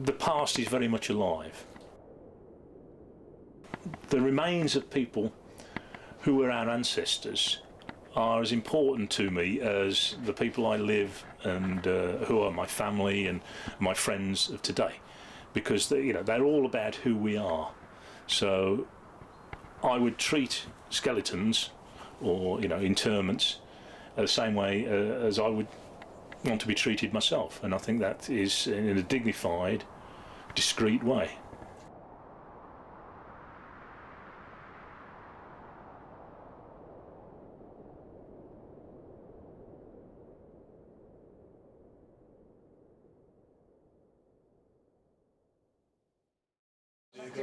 the past is very much alive. The remains of people who were our ancestors are as important to me as the people I live and who are my family and my friends of today, because they're all about who we are. So I would treat skeletons or interments the same way as I would want to be treated myself, and I think that is in a dignified, discreet way.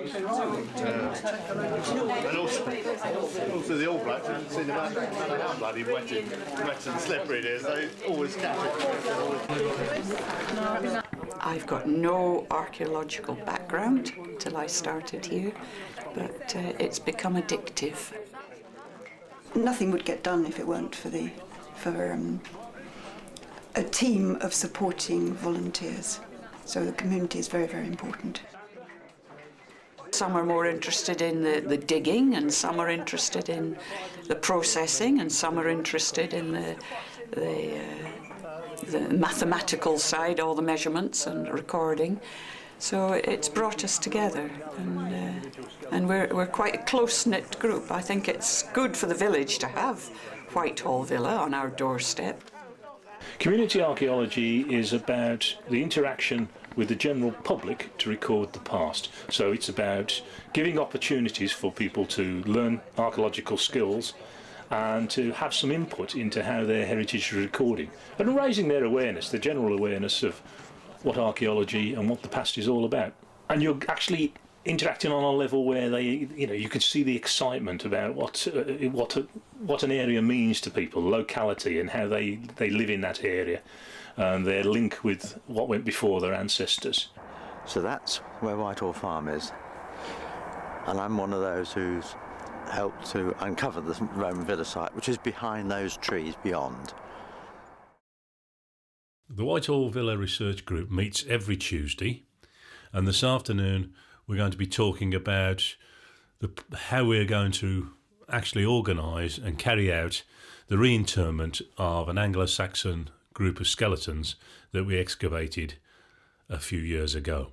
And also the All Blacks, I haven't seen them out how bloody wet and slippery it is. They always catch it. I've got no archaeological background till I started here, but it's become addictive. Nothing would get done if it weren't for a team of supporting volunteers. So the community is very, very important. Some are more interested in the digging, and some are interested in the processing, and some are interested in the mathematical side, all the measurements and recording. So it's brought us together, and we're quite a close-knit group. I think it's good for the village to have Whitehall Villa on our doorstep. Community archaeology is about the interaction with the general public to record the past. So it's about giving opportunities for people to learn archaeological skills and to have some input into how their heritage is recording, and raising their awareness, the general awareness of what archaeology and what the past is all about. And you're actually interacting on a level where you can see the excitement about what an area means to people, locality, and how they live in that area, and their link with what went before their ancestors. So that's where Whitehall Farm is, and I'm one of those who's helped to uncover the Roman villa site, which is behind those trees beyond. The Whitehall Villa Research Group meets every Tuesday, and this afternoon we're going to be talking about how we're going to actually organise and carry out the reinterment of an Anglo-Saxon group of skeletons that we excavated a few years ago.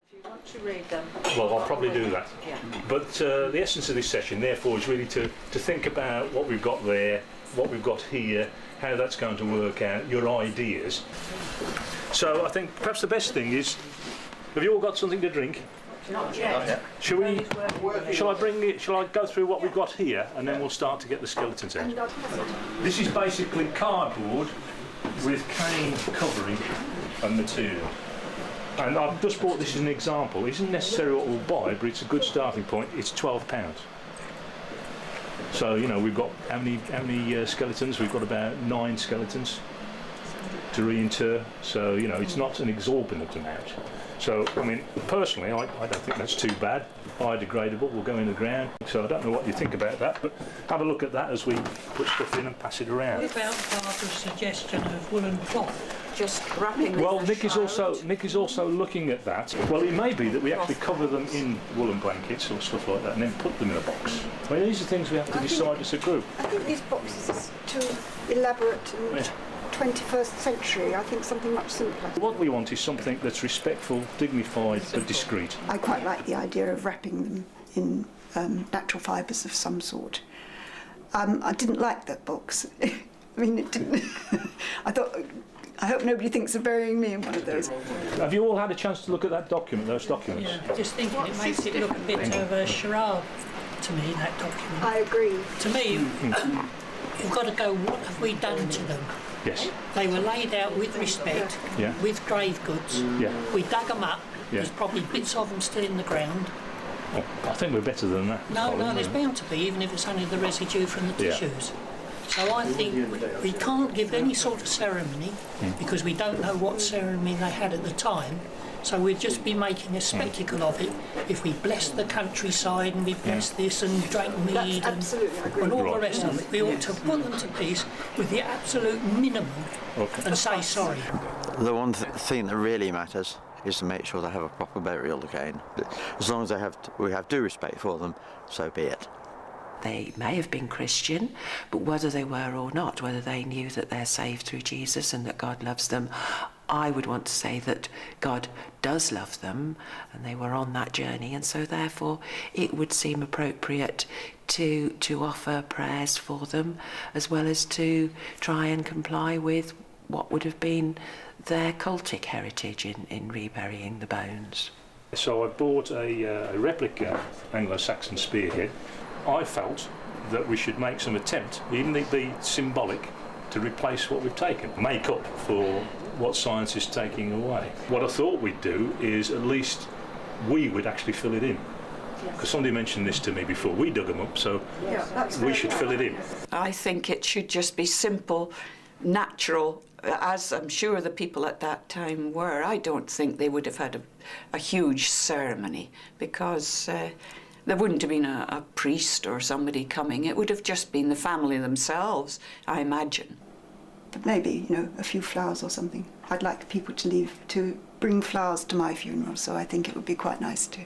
If you want to read them. Well, I'll probably do that. Yeah. But the essence of this session, therefore, is really to think about what we've got there, what we've got here, how that's going to work out, your ideas. So I think perhaps the best thing is, have you all got something to drink? Not yet. Shall I go through what we've got here, and then we'll start to get the skeletons out? This is basically cardboard with cane covering and material. And I've just bought this as an example. It isn't necessarily what we'll buy, but it's a good starting point. It's £12. So we've got how many skeletons? We've got about 9 skeletons to reinter. So it's not an exorbitant amount. So, I mean, personally, I don't think that's too bad. Biodegradable, will go in the ground. So I don't know what you think about that, but have a look at that as we put stuff in and pass it around. What about Barbara's suggestion of woolen cloth? Just wrapping. Well, Nick is also looking at that. Well, it may be that we actually cover them in woolen blankets or stuff like that, and then put them in a box. I mean, these are things we have to decide as a group. I think these boxes are too elaborate and 21st century. I think something much simpler. What we want is something that's respectful, dignified, but discreet. I quite like the idea of wrapping them in natural fibres of some sort. I didn't like that box. I mean, it didn't. I hope nobody thinks of burying me in one of those. Have you all had a chance to look at that document, those documents? Yeah, just thinking it makes it look a bit of a charade to me, that document. I agree. To me, you've got to go, what have we done to them? Yes. They were laid out with respect, with grave goods. Yeah. We dug them up. There's probably bits of them still in the ground. Well, I think we're better than that. No, there's bound to be, even if it's only the residue from the tissues. So I think we can't give any sort of ceremony because we don't know what ceremony they had at the time. So we'd just be making a spectacle of it if we bless the countryside and we bless this and drank mead and all the rest of it. We ought to put them to peace with the absolute minimum and say sorry. The one thing that really matters is to make sure they have a proper burial again. But as long as we have due respect for them, so be it. They may have been Christian, but whether they were or not, whether they knew that they're saved through Jesus and that God loves them, I would want to say that God does love them and they were on that journey, and so therefore it would seem appropriate to offer prayers for them, as well as to try and comply with what would have been their cultic heritage in reburying the bones. So I bought a replica Anglo-Saxon spearhead. I felt that we should make some attempt, even if it be symbolic, to replace what we've taken, make up for what science is taking away. What I thought we'd do is at least we would actually fill it in. Because somebody mentioned this to me before, we dug them up, so we should fill it in. I think it should just be simple, natural, as I'm sure the people at that time were. I don't think they would have had a huge ceremony, because there wouldn't have been a priest or somebody coming. It would have just been the family themselves, I imagine. But maybe, a few flowers or something. I'd like people to bring flowers to my funeral, so I think it would be quite nice to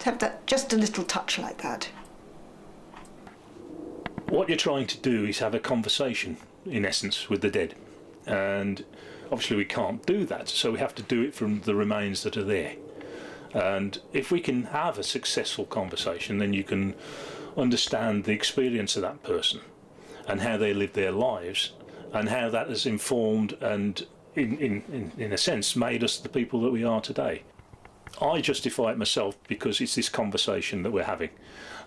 have that, just a little touch like that. What you're trying to do is have a conversation, in essence, with the dead. And obviously we can't do that, so we have to do it from the remains that are there. And if we can have a successful conversation, then you can understand the experience of that person and how they lived their lives and how that has informed and, in a sense, made us the people that we are today. I justify it myself because it's this conversation that we're having,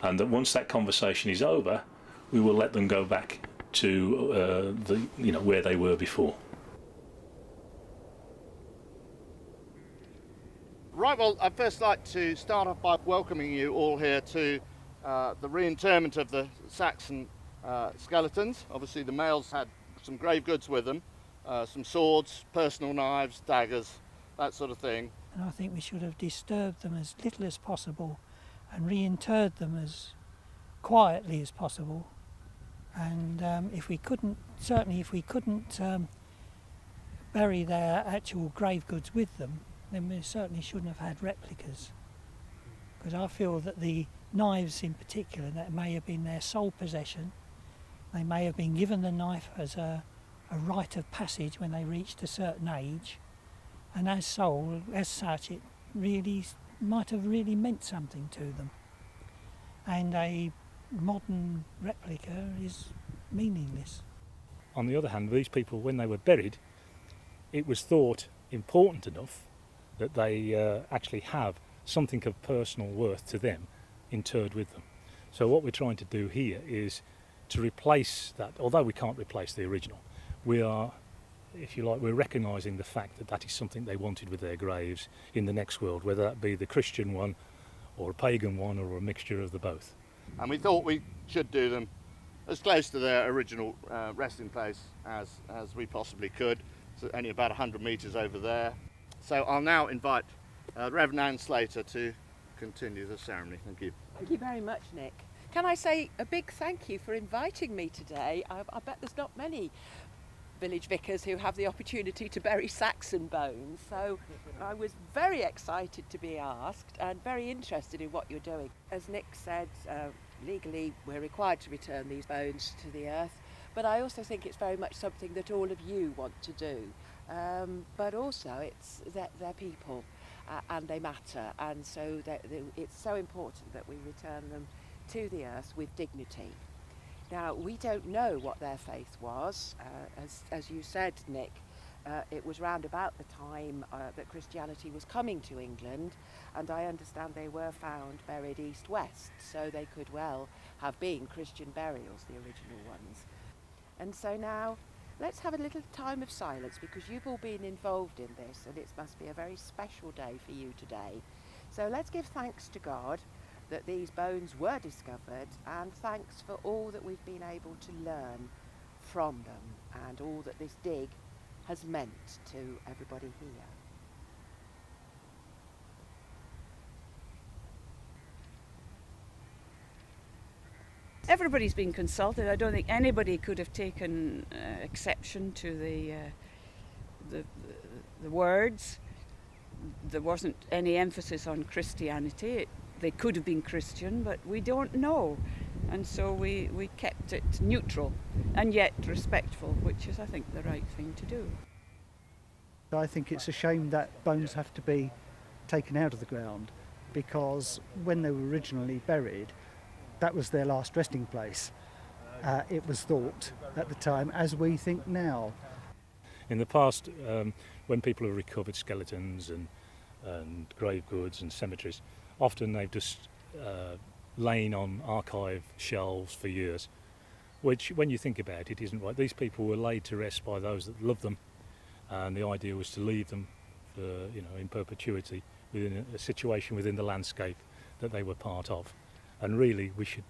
and that once that conversation is over, we will let them go back to where they were before. Right, well, I'd first like to start off by welcoming you all here to the reinterment of the Saxon skeletons. Obviously the males had some grave goods with them, some swords, personal knives, daggers, that sort of thing. And I think we should have disturbed them as little as possible and reinterred them as quietly as possible. And if we couldn't bury their actual grave goods with them, then we certainly shouldn't have had replicas. Because I feel that the knives in particular, that may have been their sole possession. They may have been given the knife as a rite of passage when they reached a certain age, and as such, it really might have really meant something to them. And a modern replica is meaningless. On the other hand, these people, when they were buried, it was thought important enough that they actually have something of personal worth to them interred with them. So what we're trying to do here is to replace that. Although we can't replace the original, we are, if you like, we're recognising the fact that that is something they wanted with their graves in the next world, whether that be the Christian one or a pagan one or a mixture of the both. And we thought we should do them as close to their original resting place as we possibly could. So only about 100 metres over there. So I'll now invite Reverend Anne Slater to continue the ceremony. Thank you. Thank you very much, Nick. Can I say a big thank you for inviting me today? I bet there's not many village vicars who have the opportunity to bury Saxon bones, so I was very excited to be asked and very interested in what you're doing. As Nick said, legally we're required to return these bones to the earth, but I also think it's very much something that all of you want to do. But also they're people and they matter, and so it's so important that we return them to the earth with dignity. Now, we don't know what their faith was. As you said, Nick, it was round about the time that Christianity was coming to England, and I understand they were found buried east-west, so they could well have been Christian burials, the original ones. And so now, let's have a little time of silence, because you've all been involved in this, and it must be a very special day for you today. So let's give thanks to God that these bones were discovered, and thanks for all that we've been able to learn from them and all that this dig has meant to everybody here. everybody's been consulted. I don't think anybody could have taken exception to the words. There wasn't any emphasis on Christianity. They could have been Christian, but we don't know. And so we kept it neutral and yet respectful, which is, I think, the right thing to do. I think it's a shame that bones have to be taken out of the ground, because when they were originally buried, that was their last resting place. It was thought at the time, as we think now. In the past, when people have recovered skeletons and grave goods and cemeteries, often they've just lain on archive shelves for years, which, when you think about it, isn't right. These people were laid to rest by those that loved them, and the idea was to leave them for, in perpetuity within a situation within the landscape that they were part of. And really, we should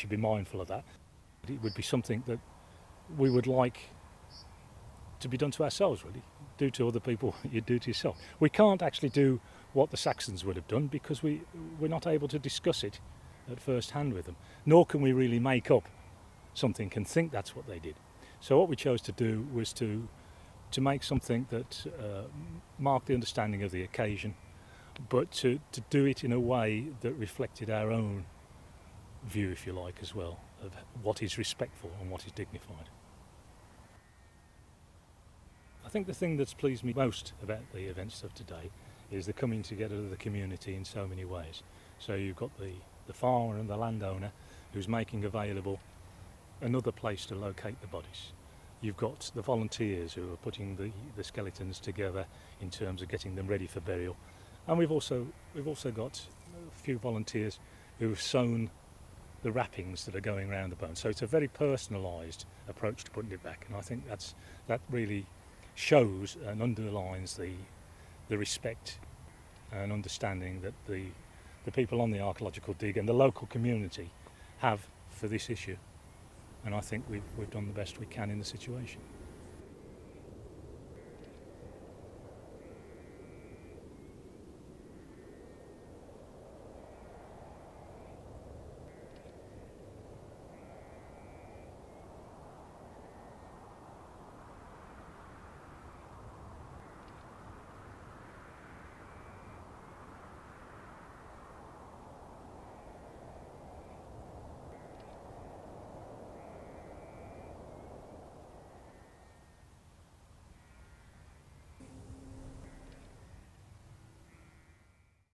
be mindful of that. It would be something that we would like to be done to ourselves, really. Do to other people you do to yourself. We can't actually do what the Saxons would have done, because we're not able to discuss it at first hand with them, nor can we really make up something and think that's what they did. So what we chose to do was to make something that marked the understanding of the occasion, but to do it in a way that reflected our own view, if you like, as well, of what is respectful and what is dignified. I think the thing that's pleased me most about the events of today is the coming together of the community in so many ways. So you've got the farmer and the landowner who's making available another place to locate the bodies. You've got the volunteers who are putting the skeletons together in terms of getting them ready for burial. And we've also got a few volunteers who have sewn the wrappings that are going around the bone. So it's a very personalised approach to putting it back, and I think that really shows and underlines the respect and understanding that the people on the archaeological dig and the local community have for this issue. And I think we've done the best we can in the situation.